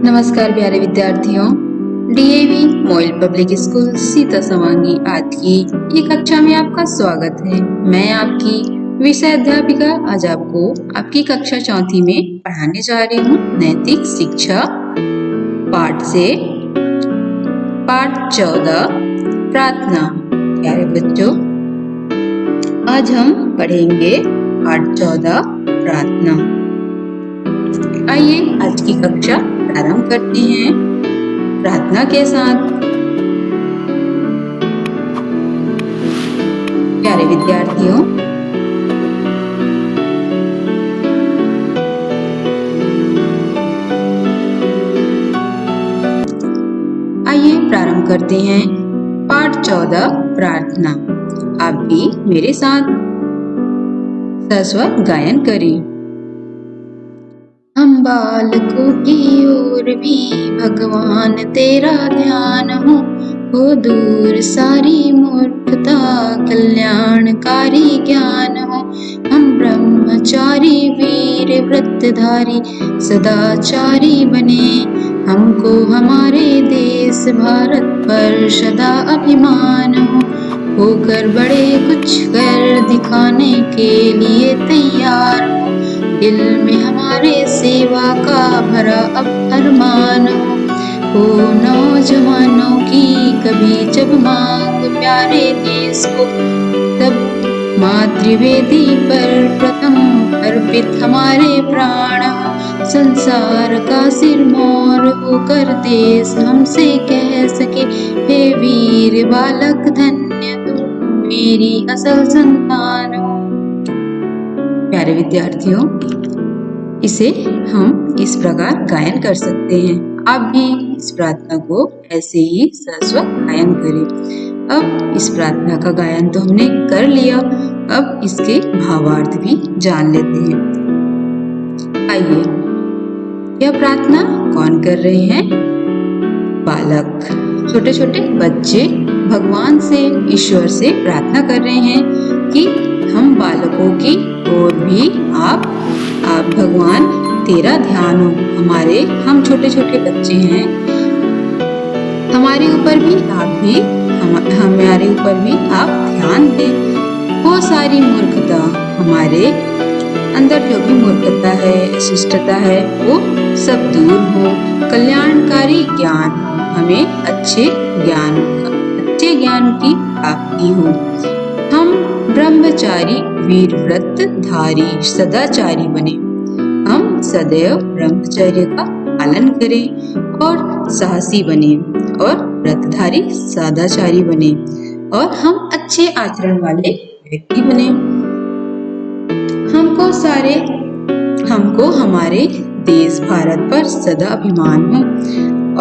नमस्कार प्यारे विद्यार्थियों। डीएवी मॉडल पब्लिक स्कूल सीता सवांगी आज की ये कक्षा में आपका स्वागत है। मैं आपकी विषय अध्यापिका आज आपको आपकी कक्षा चौथी में पढ़ाने जा रही हूँ नैतिक शिक्षा पाठ से पाठ 14 प्रार्थना। प्यारे बच्चों, आज हम पढ़ेंगे पाठ 14 प्रार्थना। आइए आज की कक्षा प्रारंभ करते हैं प्रार्थना के साथ। प्यारे विद्यार्थियों, आइए प्रारंभ करते हैं पाठ 14 प्रार्थना। आप भी मेरे साथ सस्वर गायन करें। हम बालकों की ओर भी भगवान तेरा ध्यान हो दूर सारी मूर्खता कल्याणकारी ज्ञान हो। हम ब्रह्मचारी वीर व्रतधारी सदाचारी बने, हमको हमारे देश भारत पर सदा अभिमान होकर बड़े कुछ कर दिखाने के लिए तैयार हो। दिल में हमारे सेवा का भरा अब अरमान हो नौजवानों की कभी जब मांग प्यारे देश को, तब मातृवेदी पर प्रथम अर्पित हमारे प्राण हो। संसार का सिरमौर होकर देश हमसे कह सके, हे वीर बालक धन्य तुम मेरी असल संतान हो। प्यारे विद्यार्थियों, इसे हम इस प्रकार गायन कर सकते हैं। आप भी इस प्रार्थना को ऐसे ही सरस्वत गायन करें। अब इस प्रार्थना का गायन तो हमने कर लिया, अब इसके भावार्थ भी जान लेते हैं। आइए, यह प्रार्थना कौन कर रहे हैं? बालक, छोटे छोटे बच्चे भगवान से, ईश्वर से प्रार्थना कर रहे हैं कि हम बालकों की और भी आप भगवान तेरा ध्यान हो। हम छोटे छोटे बच्चे हैं, हमारे ऊपर भी हमारे ऊपर भी आप ध्यान दें। वो सारी मूर्खता, हमारे अंदर जो भी मूर्खता है, शिष्टता है, वो सब दूर हो। कल्याणकारी ज्ञान, हमें अच्छे ज्ञान की प्राप्ति हो। हम ब्रह्मचारी वीर व्रतधारी सदाचारी बने, हम सदैव ब्रह्मचर्य का पालन करें और साहसी बने और व्रतधारी सदाचारी बने और हम अच्छे आचरण वाले व्यक्ति बने। हमको हमारे देश भारत पर सदा अभिमान हो।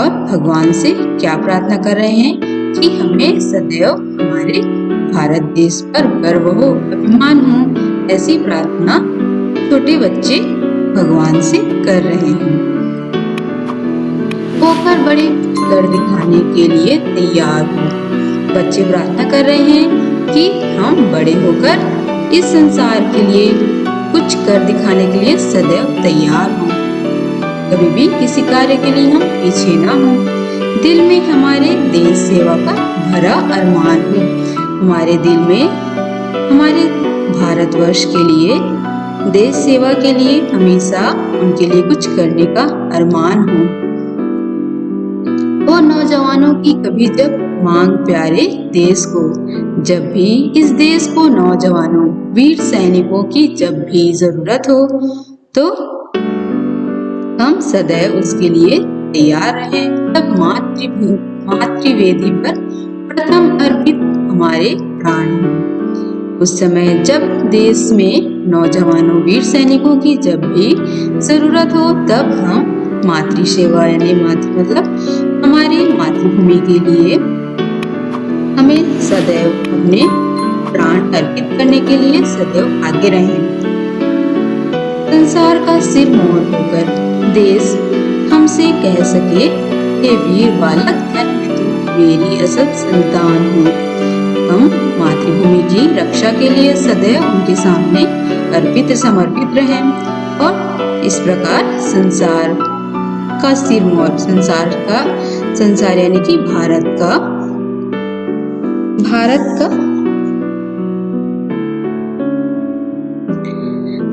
और भगवान से क्या प्रार्थना कर रहे हैं कि हमें सदैव हमारे भारत देश पर गर्व हो, अभिमान हो। ऐसी प्रार्थना छोटे बच्चे भगवान से कर रहे हैं। होकर बड़े कर दिखाने के लिए तैयार हो। बच्चे प्रार्थना कर रहे हैं कि हम बड़े होकर इस संसार के लिए कुछ कर दिखाने के लिए सदैव तैयार हों। कभी भी किसी कार्य के लिए हम पीछे ना हों। दिल में हमारे देश सेवा का भरा अरमान हो। हमारे दिल में हमारे भारतवर्ष के लिए, देश सेवा के लिए हमेशा उनके लिए कुछ करने का अरमान हो। वो नौजवानों की कभी जब मांग प्यारे देश को, जब भी इस देश को नौजवानों वीर सैनिकों की जब भी जरूरत हो, तो हम सदैव उसके लिए तैयार रहें। तब मातृवेदी पर प्रथम अर्पित हमारे प्राण हो। उस समय जब देश में नौजवानों वीर सैनिकों की जब भी जरूरत हो, तब हम मातृ सेवा यानी मतलब हमारी मातृभूमि के लिए हमें सदैव अपने प्राण अर्पित करने के लिए सदैव आगे रहें। संसार का सिरमौर होकर देश हमसे कह सके, हे वीर बालक धन्य तू मेरी असल संतान हो। हम मातृभूमि की रक्षा के लिए सदैव उनके सामने अर्पित समर्पित रहें और इस प्रकार संसार का सिरमौर, संसार यानी कि भारत का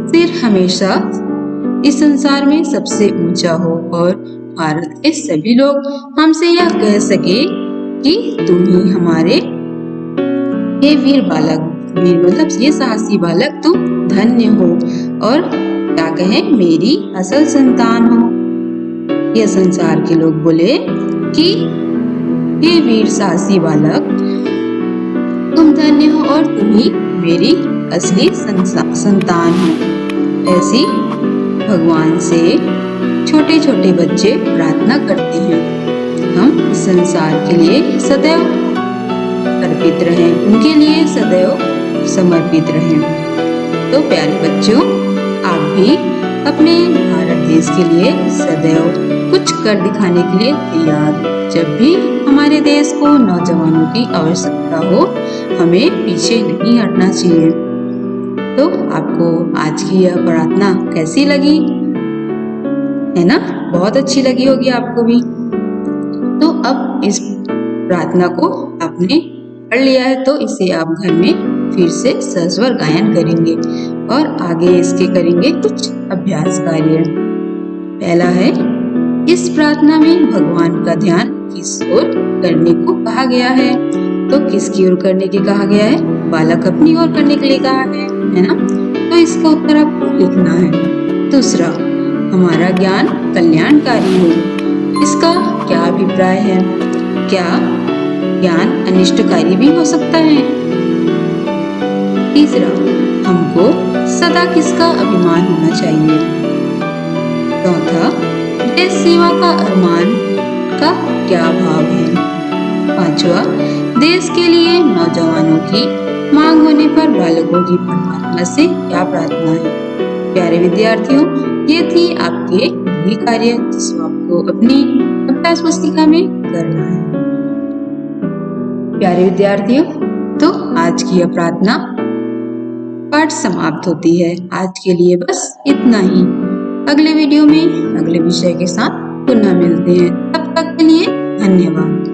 सिर हमेशा इस संसार में सबसे ऊंचा हो और भारत के सभी लोग हमसे यह कह सके कि तुम ही हमारे हे वीर बालक, वीर मतलब ये साहसी बालक, तुम धन्य हो और क्या कहें, मेरी असल संतान हो। यह संसार के लोग बोले कि हे वीर साहसी बालक, तुम धन्य हो और तुम ही मेरी असली संतान हो। ऐसी भगवान से छोटे छोटे बच्चे प्रार्थना करते हैं, हम इस संसार के लिए सदैव अर्पित रहें, उनके लिए सदैव समर्पित रहें। तो प्यारे बच्चों, आप भी अपने भारत देश के लिए सदैव कुछ कर दिखाने के लिए तैयार। जब भी हमारे देश को नौजवानों की आवश्यकता हो, हमें पीछे नहीं हटना चाहिए। तो आपको आज की यह प्रार्थना कैसी लगी, है ना? बहुत अच्छी लगी होगी आपको भी। तो अब इस प्रार्थना को आपने पढ़ लिया है, तो इसे आप घर में फिर से सस्वर गायन करेंगे और आगे इसके करेंगे कुछ अभ्यास कार्य। पहला है, इस प्रार्थना में भगवान का ध्यान किस ओर करने को कहा गया है? तो किसकी ओर करने के कहा गया है? बालक अपनी ओर करने के लिए कहा है ना? तो इसका उत्तर आपको लिखना है। दूसरा, हमारा ज्ञान कल्याणकारी हो, इसका क्या अभिप्राय है? क्या ज्ञान अनिष्टकारी भी हो सकता है? तीसरा, हमको सदा किसका अभिमान होना चाहिए? चौथा, देश सेवा का अरमान का क्या भाव है? पांचवा, देश के लिए नौजवानों की मांग होने पर बालकों की परमात्मा से क्या प्रार्थना है? प्यारे विद्यार्थियों, ये थी आपके गृह कार्य जिसको आपको अपनी अभ्यास पुस्तिका में करना है। प्यारे विद्यार्थियों, तो आज की यह प्रार्थना पाठ समाप्त होती है। आज के लिए बस इतना ही। अगले वीडियो में अगले विषय के साथ पुनः मिलते हैं। तब तक के लिए धन्यवाद।